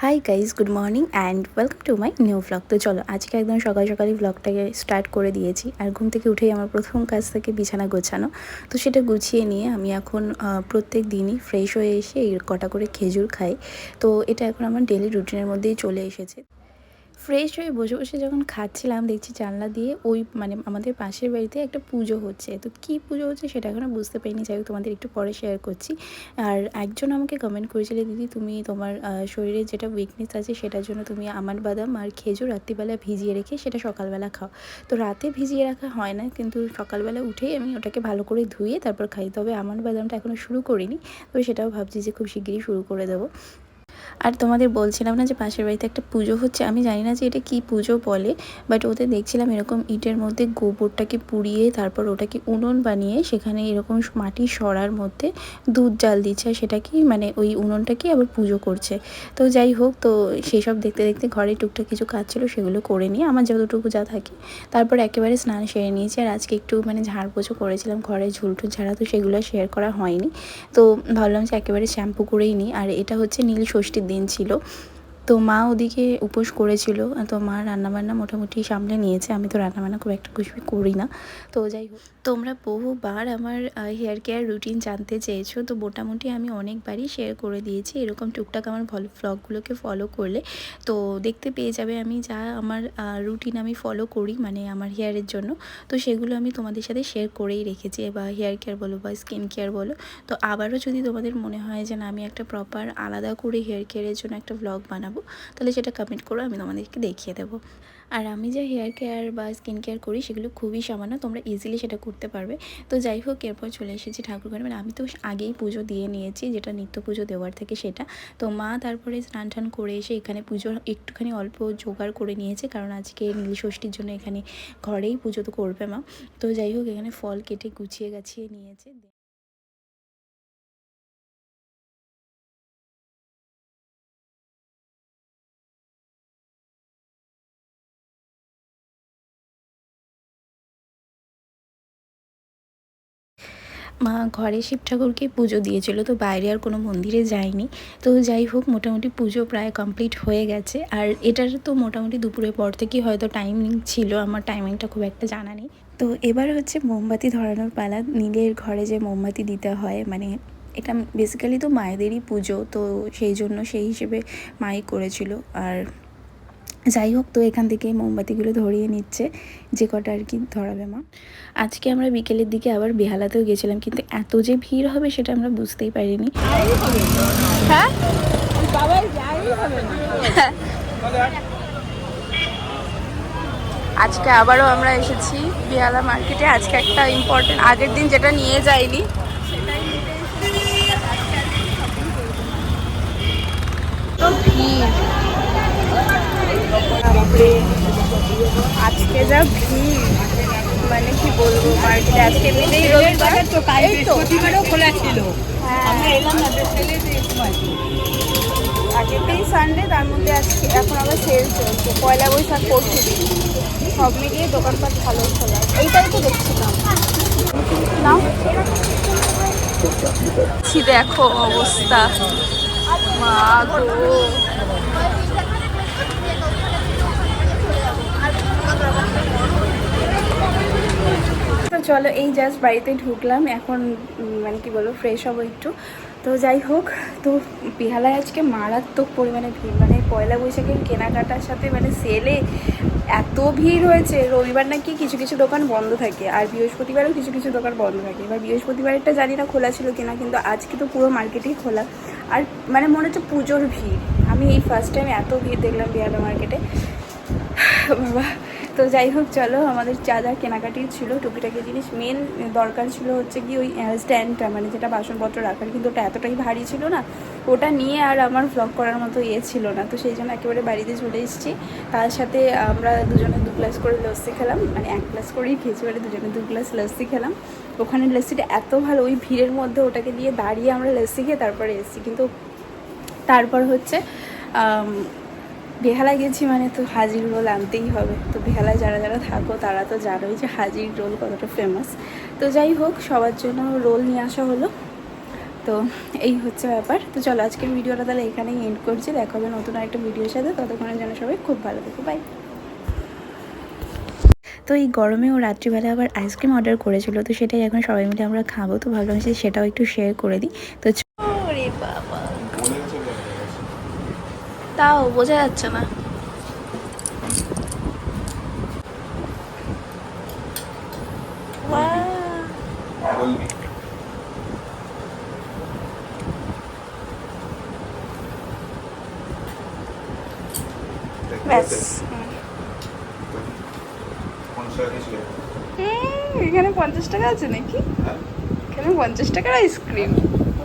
Hi guys, good morning and welcome to my new vlog. তো চলো আজকে একদম সকাল সকালই ভ্লগটাকে স্টার্ট করে দিয়েছি। আর ঘুম থেকে উঠেই আমার প্রথম কাজ থেকে বিছানা গোছানো। তো সেটা গুছিয়ে নিয়ে আমি এখন প্রত্যেক দিনই ফ্রেশ হয়ে এসে এই কটা করে খেজুর খাই। তো এটা এখন আমার ডেলি রুটিনের মধ্যেই চলে এসেছে। ফ্রেশ হয়ে বসে বসে যখন খাচ্ছিলাম, দেখছি জানলা দিয়ে ওই আমাদের পাশের বাড়িতে একটা পুজো হচ্ছে। তো কী পুজো হচ্ছে সেটা এখনও বুঝতে পারিনি, যাই হোক তোমাদের একটু পরে শেয়ার করছি। আর একজন আমাকে কমেন্ট করেছিল, দিদি তুমি তোমার শরীরে যেটা উইকনেস আছে সেটার জন্য তুমি আমন্ড বাদাম আর খেজুর রাত্রিবেলা ভিজিয়ে রেখে সেটা সকালবেলা খাও। তো রাতে ভিজিয়ে রাখা হয় না, কিন্তু সকালবেলা উঠেই আমি ওটাকে ভালো করে ধুয়ে তারপর খাই। তবে আমন্ড বাদামটা এখনও শুরু করিনি, তবে সেটাও ভাবছি যে খুব শিগগিরই শুরু করে দেবো। আর তোমাদের বলছিলাম না যে পাশের বাড়িতে একটা পুজো হচ্ছে, আমি জানি না যে এটা কী পুজো বলে, বাট ওদের দেখছিলাম এরকম ইটের মধ্যে গোবরটাকে পুড়িয়ে তারপর ওটাকে উনুন বানিয়ে সেখানে এরকম মাটির সরার মধ্যে দুধ জাল দিচ্ছে, আর সেটাকেই মানে ওই উনুনটাকেই আবার পুজো করছে। তো যাই হোক, তো সেসব দেখতে দেখতে ঘরে টুকটাক কিছু কাজ ছিল সেগুলো করে নিয়ে আমার যতটুকু যা থাকে তারপর একেবারে স্নান সেরে নিয়েছি। আর আজকে একটু ঝাড় পোছো করেছিলাম ঘরে ঝুলটুল ঝাড়া, তো সেগুলো শেয়ার করা হয়নি। তো ভাবলাম যে একেবারে শ্যাম্পু করেই নিই। আর এটা হচ্ছে নীল ষষ্ঠীর দিন ছিল, তো মা ওদিকে উপোস করেছিল। তো মা রান্নাবান্না মোটামুটি সামলে নিয়েছে, আমি তো রান্নাবান্না খুব একটা কিছু করি না। তো যাই হোক, তোমরা বহুবার আমার হেয়ার কেয়ার রুটিন জানতে চেয়েছো, তো মোটামুটি আমি অনেকবারই শেয়ার করে দিয়েছি। এরকম টুকটাক আমার ভ্লগগুলোকে ফলো করলে তো দেখতে পেয়ে যাবে আমি যা আমার রুটিন আমি ফলো করি আমার হেয়ারের জন্য। তো সেগুলো আমি তোমাদের সাথে শেয়ার করেই রেখেছি, বা হেয়ার কেয়ার বলো বা স্কিন কেয়ার বলো। তো আবারও যদি তোমাদের মনে হয় যে না আমি একটা প্রপার আলাদা করে হেয়ার কেয়ারের জন্য একটা ভ্লগ বানাবো, তাহলে সেটা কমেন্ট করো, আমি তোমাদেরকে দেখিয়ে দেবো। আর আমি যে হেয়ার কেয়ার বা স্কিন কেয়ার করি সেগুলো খুবই সামান্য, তোমরা ইজিলি সেটা করতে পারবে। তো যাই হোক, এরপর চলে এসেছি ঠাকুরঘরে। আমি তো আগেই পুজো দিয়ে নিয়েছি, যেটা নিত্য পুজো দেওয়ার থেকে সেটা। তো মা তারপরে স্নান টান করে এসে এখানে পুজোর একটুখানি অল্প জোগাড় করে নিয়েছে, কারণ আজকে নীল ষষ্ঠীর জন্য এখানে ঘরেই পুজো তো করবে মা। তো যাই হোক, এখানে ফল কেটে গুছিয়ে গাছিয়ে নিয়েছে। মা ঘরে শিব ঠাকুরকে পুজো দিয়েছিল, তো বাইরে আর কোনো মন্দিরে যায়নি। তো যাই হোক, মোটামুটি পুজো প্রায় কমপ্লিট হয়ে গেছে। আর এটার তো মোটামুটি দুপুরের পর থেকেই হয়তো টাইমিং ছিল, আমার টাইমিংটা খুব একটা জানা নেই। তো এবার হচ্ছে মোমবাতি ধরানোর পালা। নীলের ঘরে যে মোমবাতি দিতে হয়, এটা বেসিক্যালি তো মায়েদেরই পুজো, তো সেই জন্য সেই হিসেবে মাই করেছিল। আর যাই হোক, তো এখান থেকে মোমবাতিগুলো ধরিয়ে নিচ্ছে, যে কটা আর কি ধরাবে মা। আজকে আমরা বিকেলের দিকে আবার বেহালাতেও গেছিলাম, কিন্তু এত যে ভিড় হবে সেটা আমরা বুঝতেই পারিনি। হ্যাঁ, আজকে আবারও আমরা এসেছি বেহালা মার্কেটে। আজকে একটা ইম্পর্টেন্ট, আগের দিন যেটা নিয়ে যাইনি তো ভিড়, আজকে যা ভিড় কি বলবো মার্কেটে। আজকে এমনিতেই রবিবার, তো প্রতিবারও খোলা ছিল। আমরা এলাম না, আগেতেই সানডে, তার মধ্যে আজকে এখন আবার সেল চলছে, পয়লা বৈশাখ পরশু দিন, সব মিলিয়ে দোকানপাট ভালো খোলা। এইটাই তো দেখছিলাম না, দেখো অবস্থা, মা গো। তো চলো, এই জাস্ট বাড়িতে ঢুকলাম এখন, কি বলবো, ফ্রেশ হবো একটু। তো যাই হোক, তো বেহালায় আজকে মারাত্মক পরিমাণে ভিড়, পয়লা বৈশাখের কেনাকাটার সাথে সেলে এত ভিড় হয়েছে। রবিবার নাকি কিছু কিছু দোকান বন্ধ থাকে, আর বৃহস্পতিবারও কিছু কিছু দোকান বন্ধ থাকে। এবার বৃহস্পতিবারটা জানি না খোলা ছিল কিনা, কিন্তু আজকে তো পুরো মার্কেটেই খোলা। আর মনে হচ্ছে পুজোর ভিড়, আমি এই ফার্স্ট টাইম এত ভিড় দেখলাম বেহালা মার্কেটে, বাবা। তো যাই হোক, চলো, আমাদের যা যা কেনাকাটি ছিল টুকিটাকি জিনিস, মেন দরকার ছিল হচ্ছে কি ওই স্ট্যান্ডটা, যেটা বাসনপত্র রাখার, কিন্তু ওটা এতটাই ভারী ছিল না, ওটা নিয়ে আর আমার ভ্লগ করার মতো ছিল না। তো সেই জন্য একেবারে বাড়িতে চলে এসেছি। তার সাথে আমরা দুজনে 2 গ্লাস করে লস্যি খেলাম, 1 গ্লাস করেই খেয়েছি, দুজনে 2 গ্লাস লস্যি খেলাম। ওখানে লস্যিটা এত ভালো, ওই ভিড়ের মধ্যে ওটাকে দিয়ে দাঁড়িয়ে আমরা লস্যি খেয়ে তারপরে এসেছি। কিন্তু তারপর হচ্ছে বেহালায় গেছি তো হাজির রোল আনতেই হবে। তো বেহালায় যারা যারা থাকো তারা তো জানোই যে হাজির রোল কতটা ফেমাস। তো যাই হোক, সবার জন্য রোল নিয়ে আসা হলো। তো এই হচ্ছে ব্যাপার। তো চলো আজকের ভিডিওটা তাহলে এখানেই এন্ড করছি। দেখা হবে নতুন একটা ভিডিওর সাথে, ততক্ষণের জন্য সবাই খুব ভালো থেকো, বাই। তো এই গরমে ও রাত্রিবেলা আবার আইসক্রিম অর্ডার করেছিল, তো সেটাই এখন সবাই মিলে আমরা খাবো, তো ভাবলাম যে সেটাও একটু শেয়ার করে দিই। তো ওরে বাবা, তাও বোঝা যাচ্ছে না। ব্যাস, এখানে 50 টাকা আছে নাকি? এখানে 50 টাকার আইসক্রিম,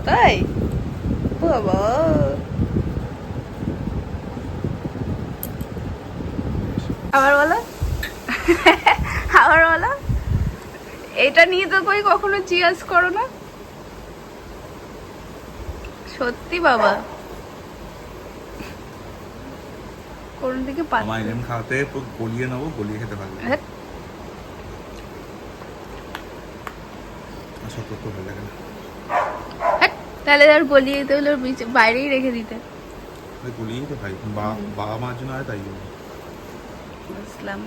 তাই? বাবা, আবার বলো, আবার বলো। এটা নিয়ে তো কই কখনো জিজ্ঞাস করো না, সত্যি বাবা। কোন দিকে আমার এরকম খাওয়াতে গলিয়ে নেবো, গলিয়ে খেতে পারবে। সতর্ক ভালো লাগে না, তাহলে আর গলিয়ে দিতে হলে বাইরেই রেখে দিতে। গলিয়েই তো ভাই, বাবা মার জন্য হয় তাই জন্য। বুঝলাম।